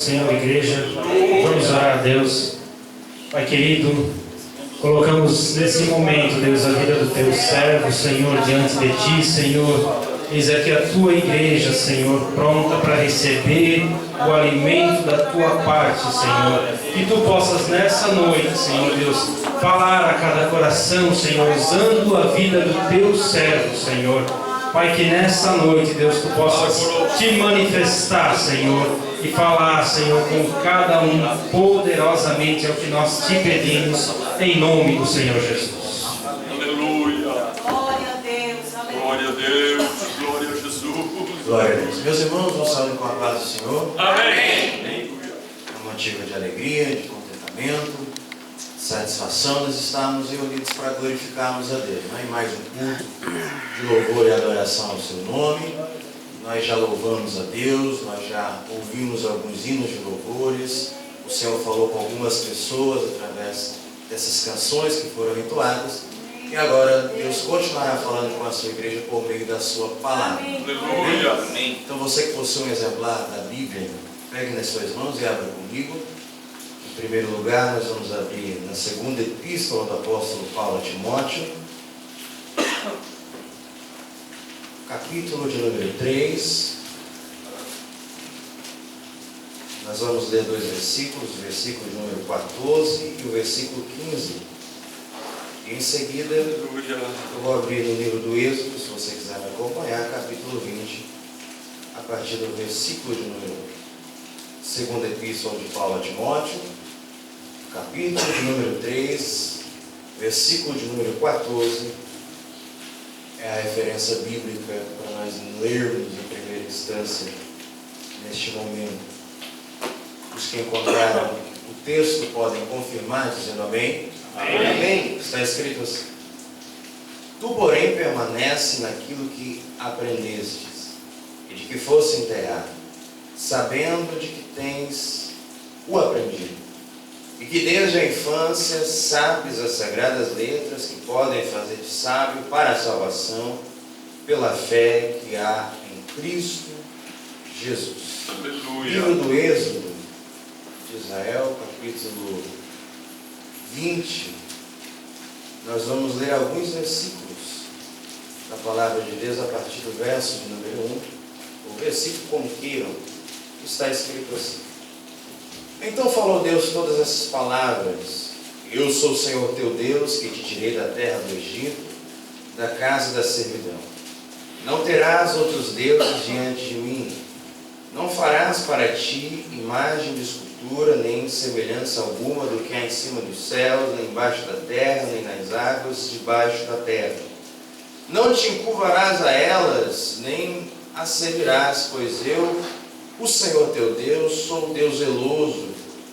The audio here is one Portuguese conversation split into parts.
Senhor, igreja, vamos orar a Deus. Pai querido, colocamos nesse momento, Deus, a vida do teu servo, Senhor, diante de ti, Senhor. Eis aqui a tua igreja, Senhor, pronta para receber o alimento da tua parte, Senhor. Que tu possas nessa noite, Senhor Deus, falar a cada coração, Senhor, usando a vida do teu servo, Senhor. Pai, que nessa noite, Deus, tu possas te manifestar, Senhor, e falar, Senhor, com cada um poderosamente é o que nós te pedimos, em nome do Senhor Jesus. Aleluia. Glória a Deus, aleluia. Glória a Deus, glória a Jesus. Glória a Deus. Meus irmãos, vamos sair com a paz do Senhor. Amém. É um motivo de alegria, de contentamento, satisfação. Nós estamos reunidos para glorificarmos a Deus. Não é? Em mais um culto de louvor e adoração ao seu nome. Nós já louvamos a Deus, nós já ouvimos alguns hinos de louvores. O Senhor falou com algumas pessoas através dessas canções que foram entoadas. E agora Deus continuará falando com a sua igreja por meio da sua palavra. Aleluia. Amém. Então você que possui um exemplar da Bíblia, pegue nas suas mãos e abra comigo. Em primeiro lugar, nós vamos abrir na segunda epístola do apóstolo Paulo a Timóteo, capítulo de número 3. Nós vamos ler dois versículos, o versículo de número 14 e o versículo 15. E em seguida, eu vou abrir no livro do Êxodo, se você quiser me acompanhar, capítulo 20, a partir do versículo de número 1. Segunda epístola de Paulo a Timóteo, capítulo de número 3, versículo de número 14, é a referência bíblica para nós lermos em primeira instância, neste momento. Os que encontraram o texto podem confirmar, dizendo amém. Amém. Amém. Está escrito assim: Tu, porém, permanece naquilo que aprendestes, e de que fosse enterrado, sabendo de que tens o aprendido, e que desde a infância sabes as sagradas letras que podem fazer-te sábio para a salvação, pela fé que há em Cristo Jesus. Aleluia. Livro do Êxodo de Israel, capítulo 20, nós vamos ler alguns versículos da palavra de Deus a partir do verso de número 1, o versículo como queiram, está escrito assim: Então falou Deus todas essas palavras: Eu sou o Senhor teu Deus, que te tirei da terra do Egito, da casa da servidão. Não terás outros deuses diante de mim. Não farás para ti imagem de escultura, nem semelhança alguma do que há em cima dos céus, nem embaixo da terra, nem nas águas debaixo da terra. Não te encurvarás a elas, nem as servirás, pois eu, o Senhor teu Deus, sou um Deus zeloso,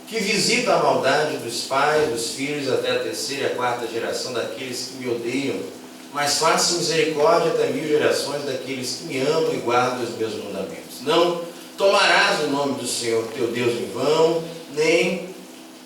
que visita a maldade dos pais, dos filhos, até a terceira e a quarta geração daqueles que me odeiam, mas faço misericordia até 1000 gerações daqueles que me amam e guardam os meus mandamentos. Não tomarás o nome do Senhor teu Deus em vão, nem,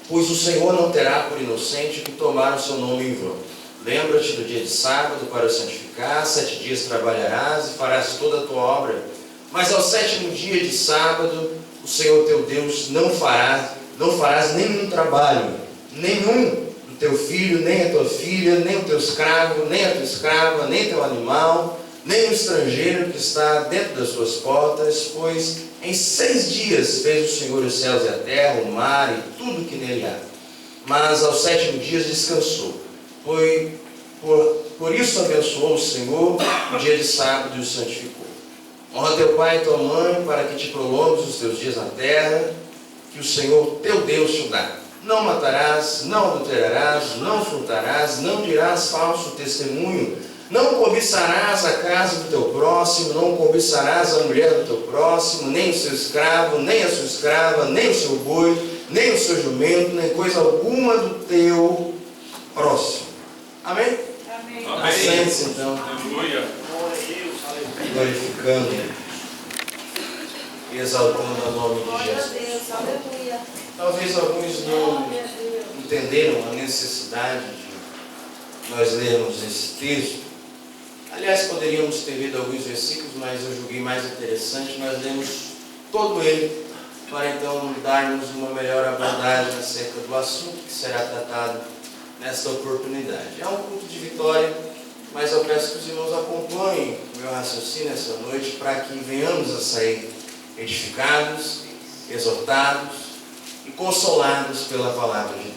pois o Senhor não terá por inocente que tomar o seu nome em vão. Lembra-te do dia de sábado para o santificar, 7 dias trabalharás e farás toda a tua obra, mas ao 7º dia de sábado, o Senhor teu Deus não farás nenhum trabalho, nenhum do teu filho, nem a tua filha, nem o teu escravo, nem a tua escrava, nem teu animal, nem o estrangeiro que está dentro das suas portas, pois em 6 dias fez o Senhor os céus e a terra, o mar e tudo que nele há. Mas ao 7º dia descansou. Por isso abençoou o Senhor o dia de sábado e o santificou. Honra teu pai e tua mãe, para que te prolongues os teus dias na terra, que o Senhor teu Deus te dá. Não matarás, não adulterarás, não furtarás, não dirás falso testemunho, não cobiçarás a casa do teu próximo, não cobiçarás a mulher do teu próximo, nem o seu escravo, nem a sua escrava, nem o seu boi, nem o seu jumento, nem coisa alguma do teu próximo. Amém? Amém. Assente-se então, Aleluia. glorificando e exaltando o nome de Glória a Jesus. Deus, aleluia. Talvez alguns não Glória a Deus. entenderam a necessidade de nós lermos esse texto. Aliás, poderíamos ter lido alguns versículos, mas eu julguei mais interessante nós lermos todo ele para então darmos uma melhor abordagem acerca do assunto que será tratado nesta oportunidade. É um culto de vitória, mas eu peço que os irmãos acompanhem o meu raciocínio essa noite para que venhamos a sair edificados, exortados e consolados pela palavra de Deus.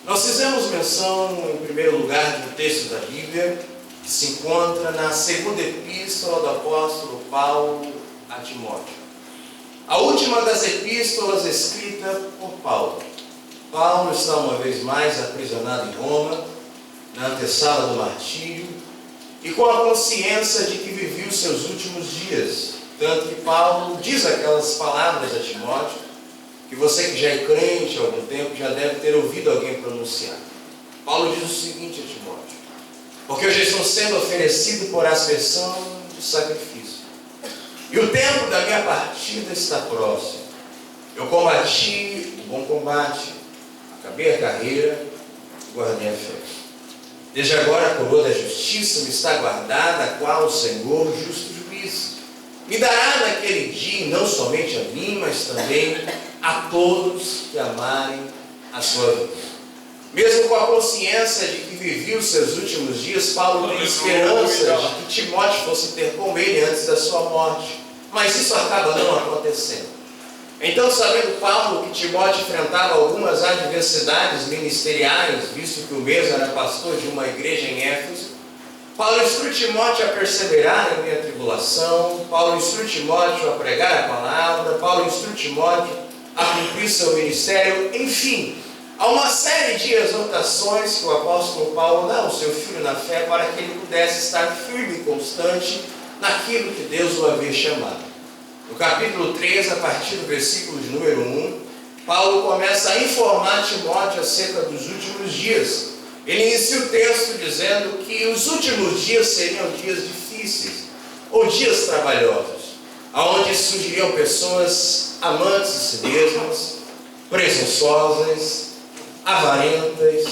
Nós fizemos menção, em primeiro lugar, de um texto da Bíblia que se encontra na segunda epístola do apóstolo Paulo a Timóteo. A última das epístolas escrita por Paulo. Paulo está uma vez mais aprisionado em Roma, na antessala do martírio, e com a consciência de que vivia os seus últimos dias. Tanto que Paulo diz aquelas palavras a Timóteo, que você que já é crente há algum tempo já deve ter ouvido alguém pronunciar. Paulo diz o seguinte a Timóteo: porque eu já estou sendo oferecido por aspersão de sacrifício, e o tempo da minha partida está próximo. Eu combati o bom combate, acabei a carreira e guardei a fé. Desde agora a coroa da justiça me está guardada, a qual o Senhor, o justo juiz, me dará naquele dia, não somente a mim, mas também a todos que amarem a sua vida. Mesmo com a consciência de que vivia os seus últimos dias, Paulo tem esperança de que Timóteo fosse ter com ele antes da sua morte. Mas isso acaba não acontecendo. Então, sabendo Paulo que Timóteo enfrentava algumas adversidades ministeriais, visto que o mesmo era pastor de uma igreja em Éfeso, Paulo instrui Timóteo a perseverar em meio à tribulação, Paulo instrui Timóteo a pregar a palavra, Paulo instrui Timóteo a cumprir seu ministério, enfim, há uma série de exortações que o apóstolo Paulo dá ao seu filho na fé para que ele pudesse estar firme e constante naquilo que Deus o havia chamado. No capítulo 3, a partir do versículo de número 1, Paulo começa a informar Timóteo acerca dos últimos dias. Ele inicia o texto dizendo que os últimos dias seriam dias difíceis, ou dias trabalhosos, onde surgiriam pessoas amantes de si mesmas, presunçosas, avarentas,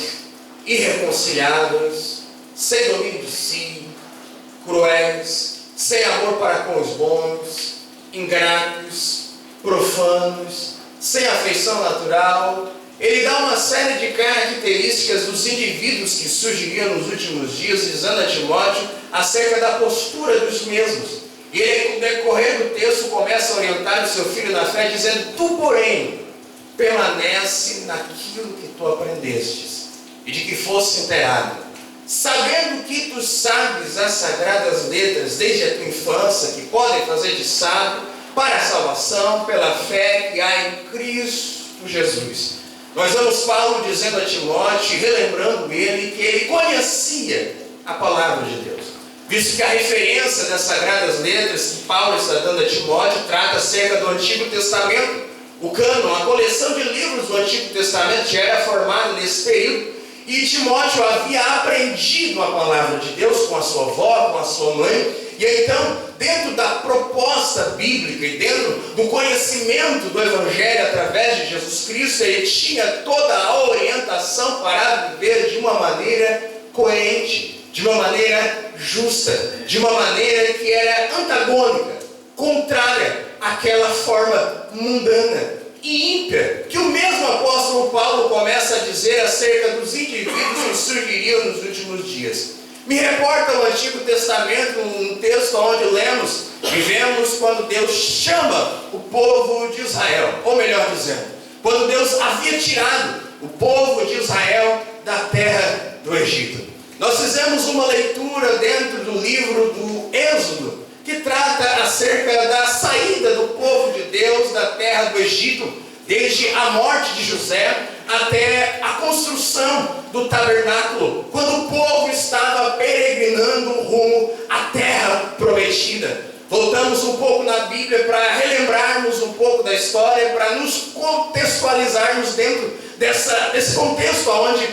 irreconciliáveis, sem domínio de si, cruéis, sem amor para com os bons, ingratos, profanos, sem afeição natural. Ele dá uma série de características dos indivíduos que surgiriam nos últimos dias, dizendo a Timóteo acerca da postura dos mesmos. E ele, no decorrer do texto, começa a orientar o seu filho na fé, dizendo: tu, porém, permanece naquilo que tu aprendestes, e de que foste inteirado, sabendo que tu sabes as sagradas letras desde a tua infância, que podem fazer de sábio para a salvação pela fé que há em Cristo Jesus. Nós vemos Paulo dizendo a Timóteo, relembrando ele, que ele conhecia a palavra de Deus, visto que a referência das sagradas letras que Paulo está dando a Timóteo trata acerca do Antigo Testamento. O cânon, a coleção de livros do Antigo Testamento já era formada nesse período, e Timóteo havia aprendido a palavra de Deus com a sua avó, com a sua mãe, e então, dentro da proposta bíblica e dentro do conhecimento do Evangelho através de Jesus Cristo, ele tinha toda a orientação para viver de uma maneira coerente, de uma maneira justa, de uma maneira que era antagônica, contrária àquela forma mundana e ímpia, que o mesmo apóstolo Paulo começa a dizer acerca dos indivíduos que surgiriam nos últimos dias. Me reporta o Antigo Testamento, um texto onde lemos e vemos quando Deus chama o povo de Israel, ou melhor dizendo, quando Deus havia tirado o povo de Israel da terra do Egito. Nós fizemos uma leitura dentro do livro do Êxodo, que trata acerca da saída do povo de Deus da terra do Egito, desde a morte de José até a construção do tabernáculo, quando o povo estava peregrinando rumo à terra prometida. Voltamos um pouco na Bíblia para relembrarmos um pouco da história, para nos contextualizarmos dentro desse contexto onde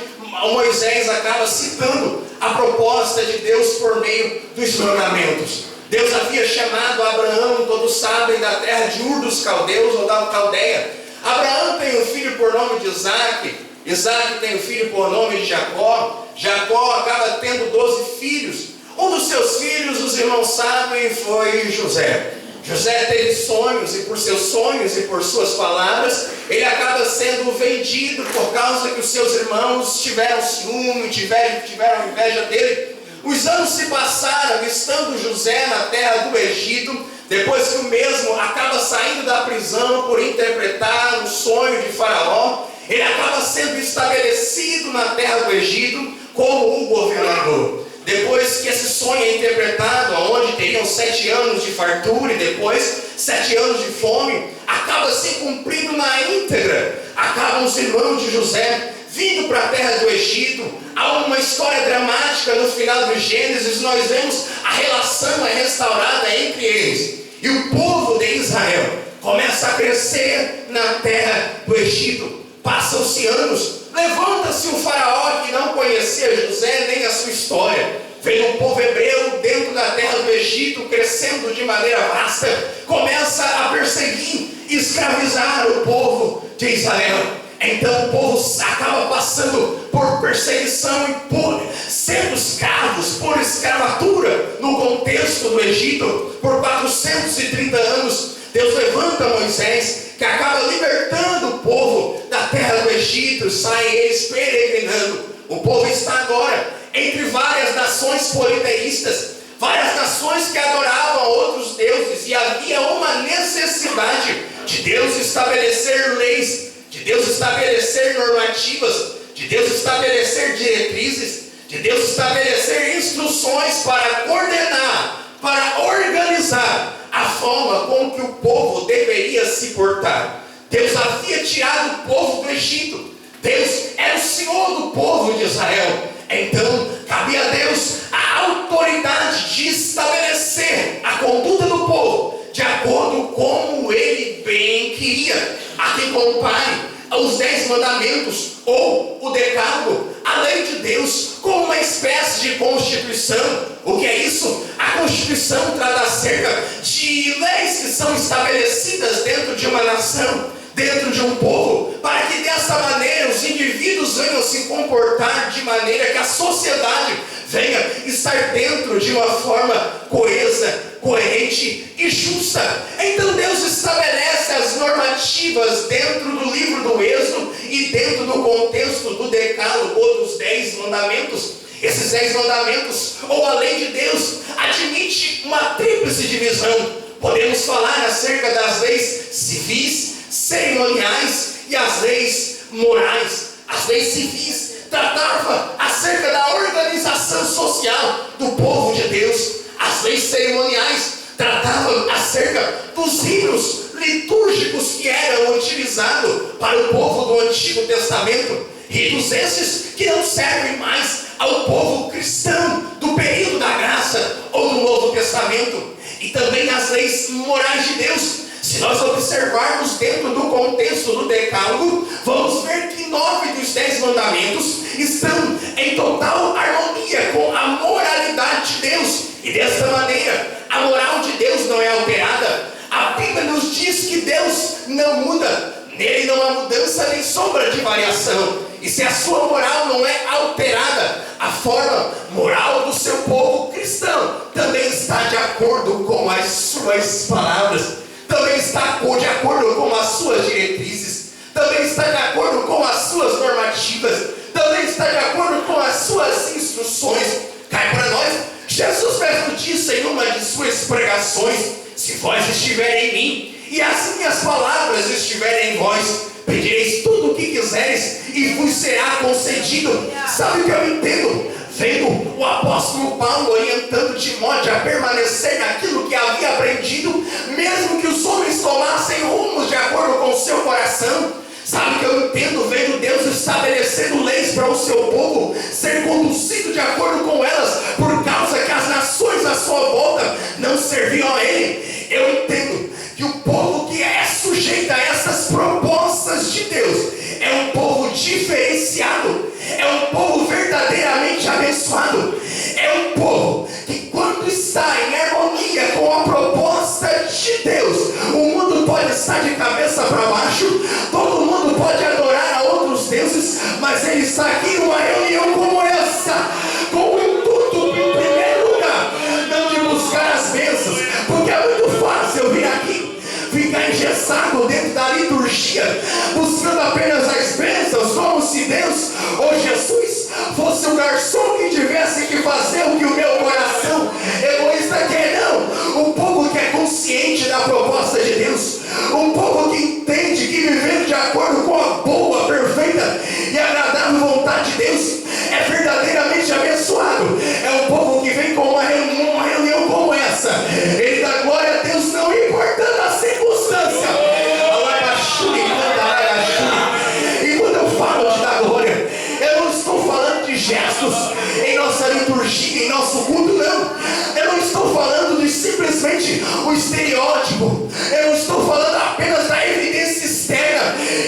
Moisés acaba citando a proposta de Deus por meio dos mandamentos. Deus havia chamado Abraão, todos sabem, da terra de Ur dos Caldeus ou da Caldeia. Abraão tem um filho por nome de Isaac, Isaac tem um filho por nome de Jacó, Jacó acaba tendo 12 filhos. Um dos seus filhos, os irmãos sabem, foi José. José teve sonhos, e por seus sonhos e por suas palavras, ele acaba sendo vendido por causa que os seus irmãos tiveram ciúme, tiveram inveja dele. Os anos se passaram, estando José na terra do Egito, depois que o mesmo acaba saindo da prisão por interpretar o sonho de Faraó, ele acaba sendo estabelecido na terra do Egito como o governador. Depois que esse sonho é interpretado, onde teriam 7 anos de fartura e depois 7 anos de fome, acaba se cumprindo na íntegra. Acabam os irmãos de José vindo para a terra do Egito. Há uma história dramática no final do Gênesis. Nós vemos a relação é restaurada entre eles. E o povo de Israel começa a crescer na terra do Egito. Passam-se anos. Levanta-se um faraó que não conhecia José nem a sua história. Vem um povo hebreu dentro da terra do Egito, crescendo de maneira vasta. Começa a perseguir e escravizar o povo de Israel. Então o povo acaba passando por perseguição e por sendo escravos, por escravatura no contexto do Egito. Por 430 anos, Deus levanta Moisés, que acaba libertando o povo da terra do Egito. Saem eles peregrinando. O povo está agora entre várias nações politeístas, várias nações que adoravam outros deuses, e havia uma necessidade de Deus estabelecer leis, de Deus estabelecer normativas, de Deus estabelecer diretrizes, de Deus estabelecer instruções para coordenar, para organizar a forma com que o povo deveria se portar. Deus havia tirado o povo do Egito. Deus era o Senhor do povo de Israel. Então, cabia a Deus a autoridade de estabelecer a conduta do povo de acordo com como ele bem queria. Aqui compare os 10 mandamentos ou o decálogo, a lei de Deus, como uma espécie de constituição. O que é isso? A Constituição trata acerca de leis que são estabelecidas dentro de uma nação, dentro de um povo, para que dessa maneira os indivíduos venham se comportar de maneira que a sociedade venha estar dentro de uma forma coesa, coerente e justa. Então Deus estabelece as normativas dentro do livro do Êxodo e dentro do contexto do decálogo ou dos 10 mandamentos. Esses 10 mandamentos, ou a lei de Deus, admite uma tríplice divisão. Podemos falar acerca das leis civis, cerimoniais e as leis morais. As leis civis tratavam acerca da organização social do povo de Deus. As leis cerimoniais tratavam acerca dos ritos litúrgicos que eram utilizados para o povo do Antigo Testamento. Ritos esses que não servem mais ao povo cristão do período da graça ou do Novo Testamento. E também as leis morais de Deus. Se nós observarmos dentro do contexto do decálogo, vamos ver que 9 dos 10 mandamentos estão em total harmonia com a moralidade de Deus. E desta maneira, a moral de Deus não é alterada. A Bíblia nos diz que Deus não muda. Nele não há mudança nem sombra de variação. E se a sua moral não é alterada, a forma moral do seu povo cristão também está de acordo com as suas palavras, também está de acordo com as suas diretrizes, também está de acordo com as suas normativas, também está de acordo com as suas instruções. Cai para nós, Jesus mesmo disse em uma de suas pregações: se vós estiverem em mim e as minhas palavras estiverem em vós, pedireis tudo o que quiseres e vos será concedido. Sabe o que eu entendo? Vendo o apóstolo Paulo orientando Timóteo a permanecer naquilo que havia aprendido, mesmo que os homens tomassem rumos de acordo com o seu coração. Sabe o que eu entendo? Vendo Deus estabelecendo leis para o seu povo ser conduzido de acordo com elas, por causa que as nações à sua volta não serviam a ele. Eu entendo que o povo que é sujeito a essas propostas de Deus é um povo diferenciado, é um povo verdadeiramente abençoado, é um povo que, quando está em harmonia com a proposta de Deus, o mundo pode estar de cabeça para baixo, todo mundo pode adorar a outros deuses, mas ele está aqui numa reunião como essa, com o intuito, em primeiro lugar, não de buscar as bênçãos, porque é muito fácil eu vir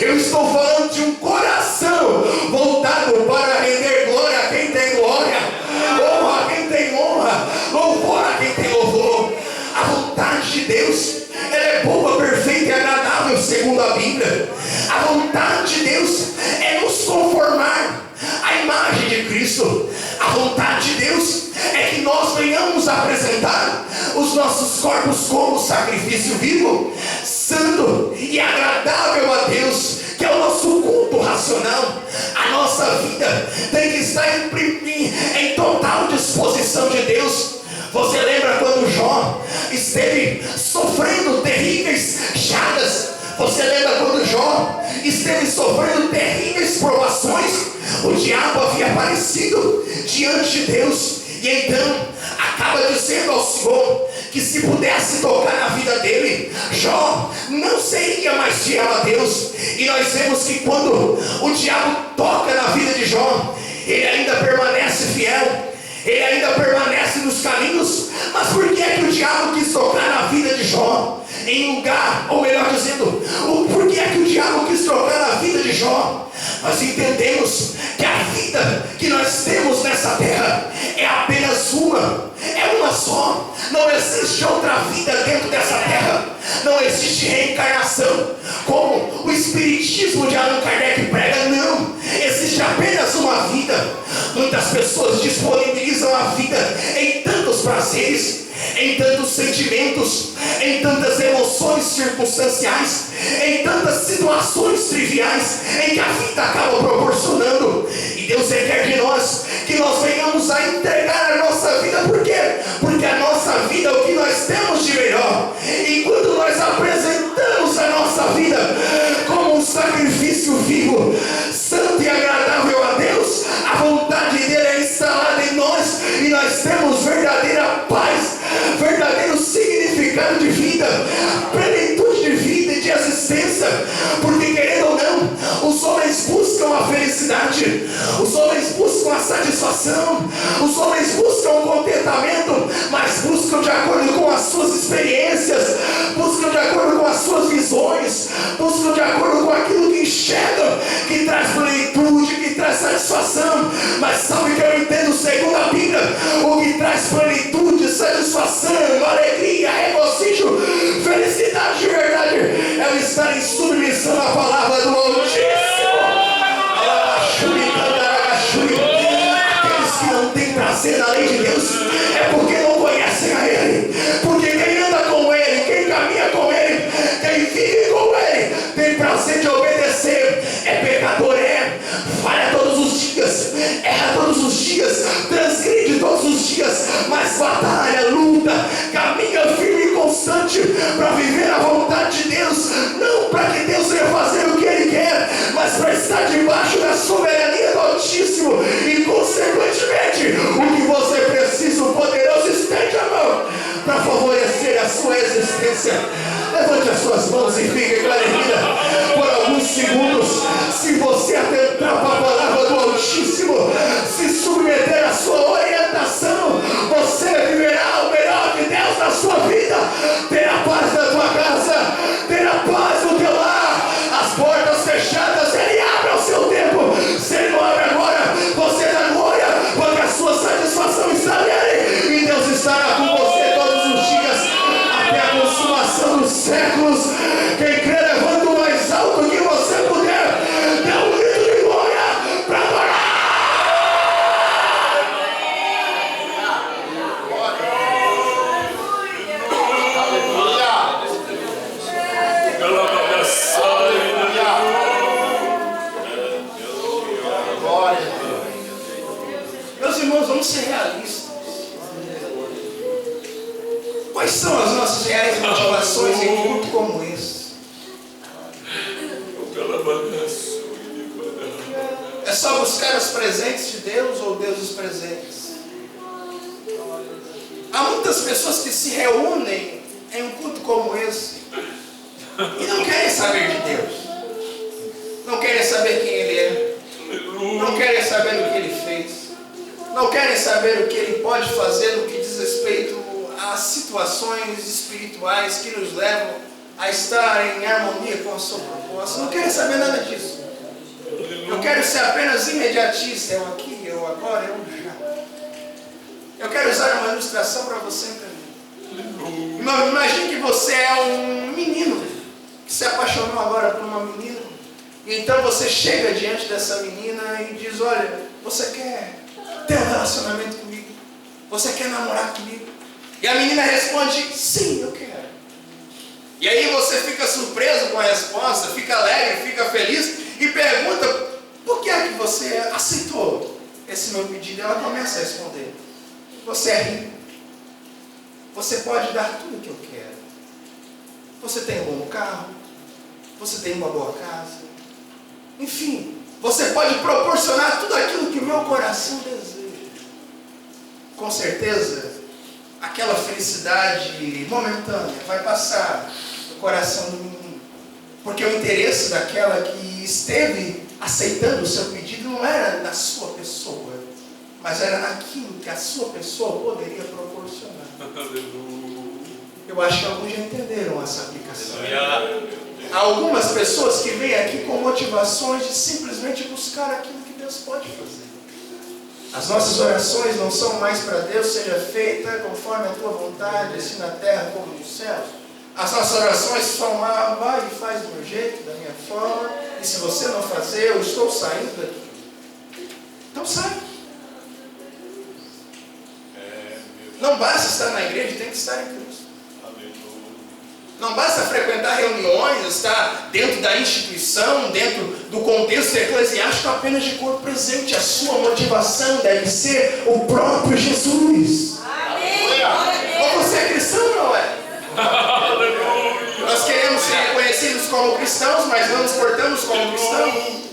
Eu estou falando de um coração voltado para render glória a quem tem glória, honra a quem tem honra, louvor a quem tem louvor. A vontade de Deus, ela é boa, perfeita e agradável segundo a Bíblia. A vontade de Deus é nos conformar à imagem de Cristo. A vontade de Deus é que nós venhamos apresentar os nossos corpos como sacrifício vivo, santo e agradável a Deus, que é o nosso culto racional. A nossa vida tem que estar em total disposição de Deus. Você lembra quando Jó esteve sofrendo terríveis chagas? Você lembra quando Jó esteve sofrendo terríveis provações? O diabo havia aparecido diante de Deus, e então acaba dizendo ao Senhor que se pudesse tocar na vida dele, Jó não seria mais fiel a Deus. E nós vemos que quando o diabo toca na vida de Jó, ele ainda permanece fiel, ele ainda permanece nos caminhos. Mas por que é que o diabo quis tocar na vida de Jó? Em lugar, ou melhor dizendo, por que é que o diabo quis tocar na vida de Jó? Nós entendemos que a vida que nós temos nessa terra é apenas uma, é uma só. Não existe outra vida dentro dessa terra. Não existe reencarnação, como o espiritismo de Allan Kardec prega. Não, existe apenas uma vida. Muitas pessoas disponibilizam a vida em tantos prazeres, em tantos sentimentos, em tantas emoções circunstanciais, em tantas situações triviais em que a vida acaba proporcionando. E Deus requer de nós que nós venhamos a entregar a nossa vida. Por quê? Porque a nossa vida é o que nós temos de melhor. E quando nós apresentamos a nossa vida como um sacrifício vivo, santo e agradável a Deus, a vontade dele é instalada em nós, e nós temos verdadeira paz, verdadeiro significado de vida, plenitude de vida e de existência. Porque, querendo ou não, os homens buscam a felicidade, os homens buscam a satisfação, os homens buscam o contentamento, mas buscam de acordo com as suas experiências, buscam de acordo com as suas visões, buscam de acordo com aquilo que enxergam, que traz plenitude, que traz satisfação. Mas sabe o que eu entendo segundo a Bíblia? O que traz plenitude, satisfação, alegria, regocijo, felicidade de verdade é o estar em submissão à palavra do Altíssimo. Aqueles que não têm prazer na lei de Deus é porque não conhecem a Ele. Porque quem anda com Ele, quem caminha com Ele, quem vive com Ele, tem prazer de obedecer. É pecador, falha todos os dias, erra todos os dias, transgride todos os dias, mas batalha, luta, caminha firme e constante para viver a vontade de Deus. Não para que Deus venha fazer o que Ele quer, mas para estar debaixo da soberania do Altíssimo. E consequentemente, o que você precisa, o poderoso estende a mão para favorecer a sua existência. Levante as suas mãos e fique agradecida por alguns segundos. Se você atentar para a palavra do Altíssimo, se submeter à sua orientação, você viverá o melhor de Deus na sua vida. Terá paz na tua casa, terá paz no teu lar. As portas fechadas Ele abre ao seu tempo. Se Ele não abre agora, você dá glória, porque a sua satisfação está nele, e Deus estará com você todos os dias até a consumação dos séculos. Quem crê, levanta o mais alto que você puder, dê um grito de glória para adorar. Meus irmãos, vamos ser realistas. Quais são as nossas reais motivações em um culto como esse? É só buscar os presentes de Deus ou Deus os presentes? Há muitas pessoas que se reúnem em um culto como esse e não querem saber de Deus, não querem saber quem Ele é, não querem saber o que Ele fez, não querem saber o que Ele pode fazer no que diz respeito às situações espirituais que nos levam a estar em harmonia com a sua proposta. Não quero saber nada disso. Eu quero ser apenas imediatista. Eu aqui, eu agora, eu já. Eu quero usar uma ilustração para você entender. Imagine que você é um menino que se apaixonou agora por uma menina. E então você chega diante dessa menina e diz: olha, você quer ter um relacionamento comigo? Você quer namorar comigo? E a menina responde: sim, eu quero. E aí você fica surpreso com a resposta, fica alegre, fica feliz e pergunta: por que é que você aceitou esse meu pedido? Ela começa a responder: você é rico, você pode dar tudo o que eu quero, você tem um bom carro, você tem uma boa casa, enfim, você pode proporcionar tudo aquilo que o meu coração deseja. Com certeza, aquela felicidade momentânea vai passar no coração do menino, porque o interesse daquela que esteve aceitando o seu pedido não era na sua pessoa, mas era naquilo que a sua pessoa poderia proporcionar. Eu acho que alguns já entenderam essa aplicação. Há algumas pessoas que vêm aqui com motivações de simplesmente buscar aquilo que Deus pode fazer. As nossas orações não são mais para Deus seja feita conforme a tua vontade, assim na terra como nos céus. As nossas orações são: vai e faz do meu jeito, da minha forma, e se você não fazer, eu estou saindo daqui. Então sai. Não basta estar na igreja, tem que estar em Cristo. Não basta frequentar reuniões, estar dentro da instituição, dentro do contexto eclesiástico apenas de corpo presente. A sua motivação deve ser o próprio Jesus. Amém. Ou você é cristão ou não é? Nós queremos ser reconhecidos como cristãos, mas não nos portamos como cristãos.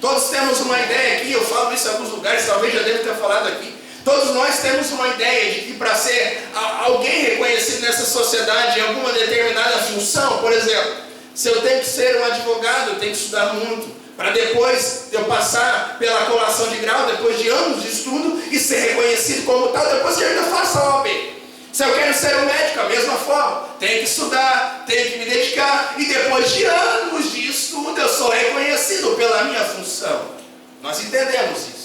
Todos temos uma ideia aqui, eu falo isso em alguns lugares, talvez já devo ter falado aqui. Todos nós temos uma ideia de que para ser alguém reconhecido nessa sociedade em alguma determinada função, por exemplo, se eu tenho que ser um advogado, eu tenho que estudar muito, para depois eu passar pela colação de grau, depois de anos de estudo, e ser reconhecido como tal, depois que eu ainda faço a OAB. Se eu quero ser um médico, a mesma forma, tenho que estudar, tenho que me dedicar, e depois de anos de estudo, eu sou reconhecido pela minha função. Nós entendemos isso.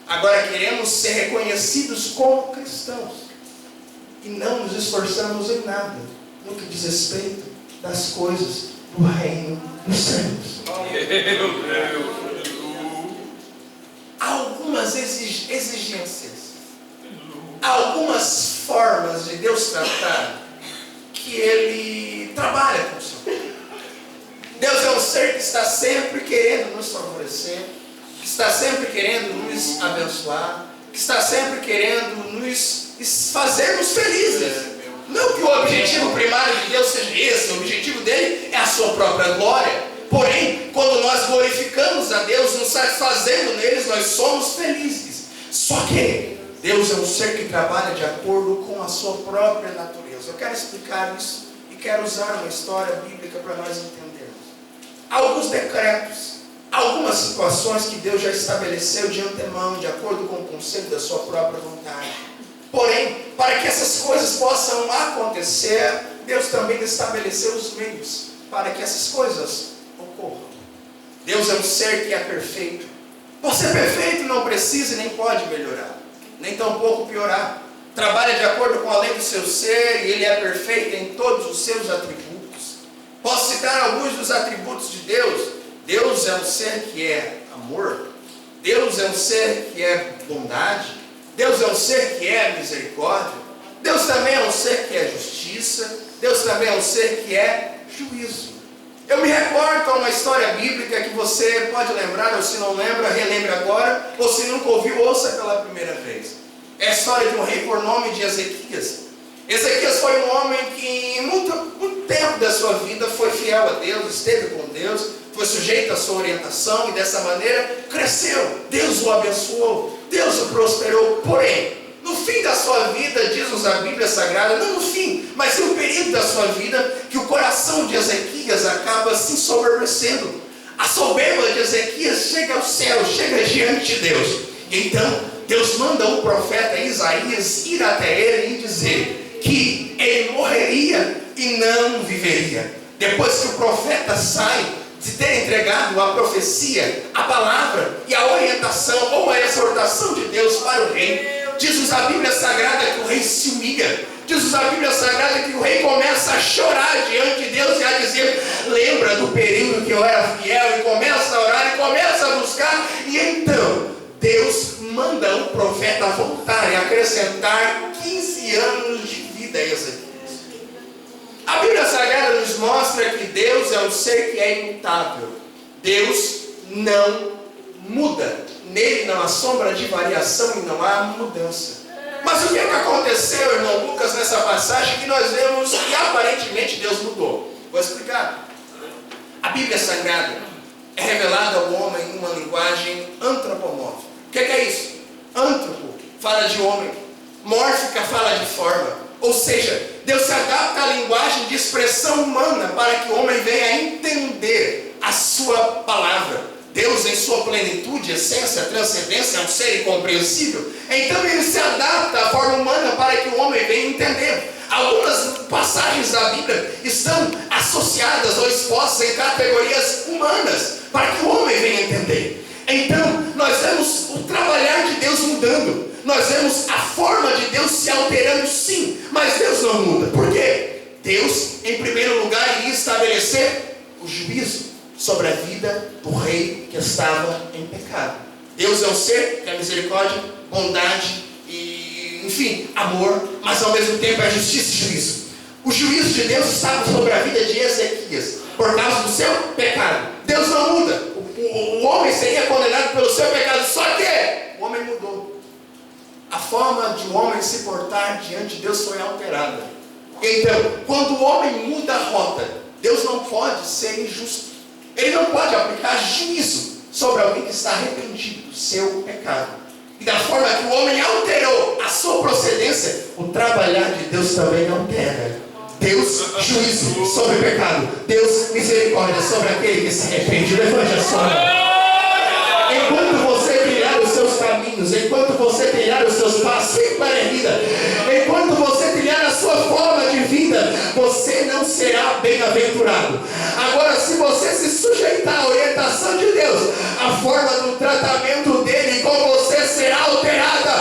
Agora queremos ser reconhecidos como cristãos e não nos esforçamos em nada no que diz respeito das coisas do reino dos céus. Há algumas exigências, algumas formas de Deus tratar que Ele trabalha com o seu povo. Deus é um ser que está sempre querendo nos favorecer, que está sempre querendo nos abençoar, que está sempre querendo nos fazermos felizes. Não que o objetivo primário de Deus seja esse, o objetivo dele é a sua própria glória. Porém, quando nós glorificamos a Deus, nos satisfazendo neles, nós somos felizes. Só que Deus é um ser que trabalha de acordo com a sua própria natureza. Eu quero explicar isso e quero usar uma história bíblica para nós entendermos. Alguns decretos, algumas situações que Deus já estabeleceu de antemão, de acordo com o conselho da sua própria vontade. Porém, para que essas coisas possam acontecer, Deus também estabeleceu os meios para que essas coisas ocorram. Deus é um ser que é perfeito. Por ser perfeito não precisa e nem pode melhorar, nem tampouco piorar. Trabalha de acordo com a lei do seu ser e Ele é perfeito em todos os seus atributos. Posso citar alguns dos atributos de Deus. Deus é um ser que é amor. Deus é um ser que é bondade. Deus é um ser que é misericórdia. Deus também é um ser que é justiça. Deus também é um ser que é juízo. Eu me reporto a uma história bíblica que você pode lembrar, ou se não lembra, relembre agora, ou se nunca ouviu, ouça pela primeira vez. É a história de um rei por nome de Ezequias. Ezequias foi um homem que muito tempo da sua vida foi fiel a Deus, esteve com Deus, foi sujeito à sua orientação e dessa maneira cresceu. Deus o abençoou, Deus o prosperou. Porém, no fim da sua vida, diz-nos a Bíblia Sagrada, não no fim, mas no período da sua vida, que o coração de Ezequias acaba se ensoberbecendo. A soberba de Ezequias chega ao céu, chega diante de Deus. Então, Deus manda o profeta Isaías ir até ele e dizer que ele morreria e não viveria. depois que o profeta sai de ter entregado a profecia, a palavra e a orientação ou a exortação de Deus para o rei, diz-nos a Bíblia Sagrada que o rei se humilha. Diz-nos a Bíblia Sagrada que o rei começa a chorar diante de Deus e a dizer: lembra do período que eu era fiel, e começa a orar e começa a buscar. E então Deus manda o profeta voltar e acrescentar 15 anos de vida a Ezequias. A Bíblia Sagrada nos mostra que Deus é um ser que é imutável. Deus não muda. Nele não há sombra de variação e não há mudança. Mas o que é que aconteceu, irmão Lucas, nessa passagem que nós vemos que aparentemente Deus mudou? Vou explicar. A Bíblia Sagrada é revelada ao homem em uma linguagem antropomórfica. O que é isso? Antropo fala de homem, mórfica fala de forma. Ou seja, Deus se adapta à linguagem de expressão humana para que o homem venha a entender a sua palavra. Deus, em sua plenitude, essência, transcendência, é um ser incompreensível. Então ele se adapta à forma humana para que o homem venha entender. Algumas passagens da Bíblia estão associadas ou expostas em categorias humanas para que o homem venha entender. Então nós vemos o trabalhar de Deus mudando. Nós vemos a forma de Deus se alterando, sim, mas Deus não muda. Por quê? Deus, em primeiro lugar, iria estabelecer o juízo sobre a vida do rei que estava em pecado. Deus é um ser que é misericórdia, bondade e, enfim, amor, mas ao mesmo tempo é justiça e juízo. O juízo de Deus estava sobre a vida de Ezequias por causa do seu pecado. Deus não muda. O homem seria condenado pelo seu pecado, só que o homem mudou. A forma de o homem se portar diante de Deus foi alterada. Então, quando o homem muda a rota, Deus não pode ser injusto. Ele não pode aplicar juízo sobre alguém que está arrependido do seu pecado. E da forma que o homem alterou a sua procedência, o trabalhar de Deus também altera. Deus, juízo sobre o pecado. Deus, misericórdia sobre aquele que se arrepende. Levante a sua mão. Enquanto você trilhar os seus caminhos, enquanto você trilhar os seus passos para a vida, enquanto você trilhar a sua forma de vida, você não será bem-aventurado. Agora, se você se sujeitar à orientação de Deus, a forma do tratamento dele com você será alterada,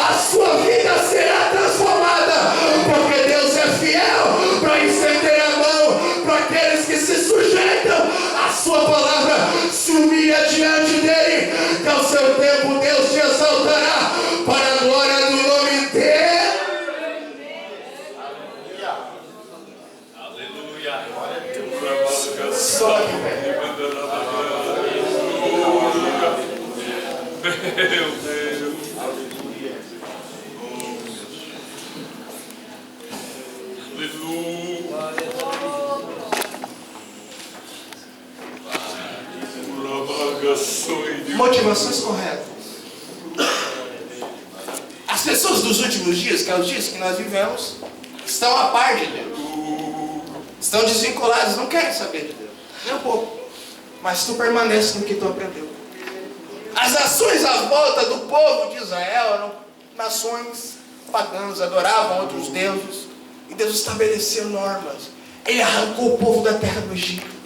a sua vida será transformada, porque Deus é fiel para estender a mão para aqueles que se sujeitam à sua palavra. Se humilha diante dele, que ao seu tempo Deus te exaltará para a glória do nome dele. Aleluia. Só que, velho. Meu Deus. Motivações corretas. As pessoas dos últimos dias, que é os dias que nós vivemos, estão a par de Deus. Estão desvinculados, não querem saber de Deus. Nem um pouco. Mas tu permanece no que tu aprendeu. As nações à volta do povo de Israel eram nações pagãs, adoravam outros deuses. E Deus estabeleceu normas. Ele arrancou o povo da terra do Egito.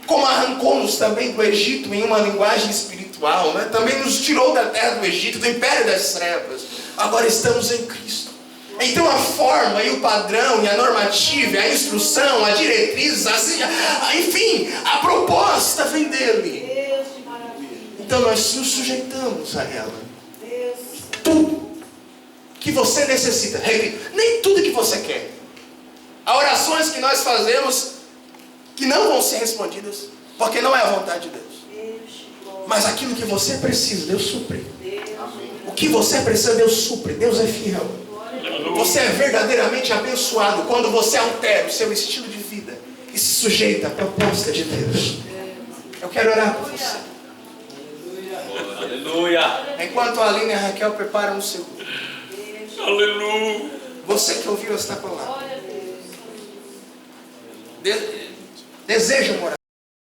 Como arrancou-nos também do Egito em uma linguagem espiritual, né? Também nos tirou da terra do Egito, do império das trevas. Agora estamos em Cristo. Então a forma e o padrão e a normativa, a instrução, a diretriz, enfim, a proposta vem dele. Deus de maravilha. Então nós nos sujeitamos a ela. Deus. Tudo que você necessita, nem tudo que você quer. Há orações que nós fazemos que não vão ser respondidas, porque não é a vontade de Deus. Mas aquilo que você precisa, Deus supre. O que você precisa, Deus supre. Deus é fiel. Você é verdadeiramente abençoado quando você altera o seu estilo de vida e se sujeita à proposta de Deus. Eu quero orar por você. Aleluia. Enquanto a Aline e a Raquel preparam o seu. Aleluia. Você que ouviu esta palavra, deseja morar.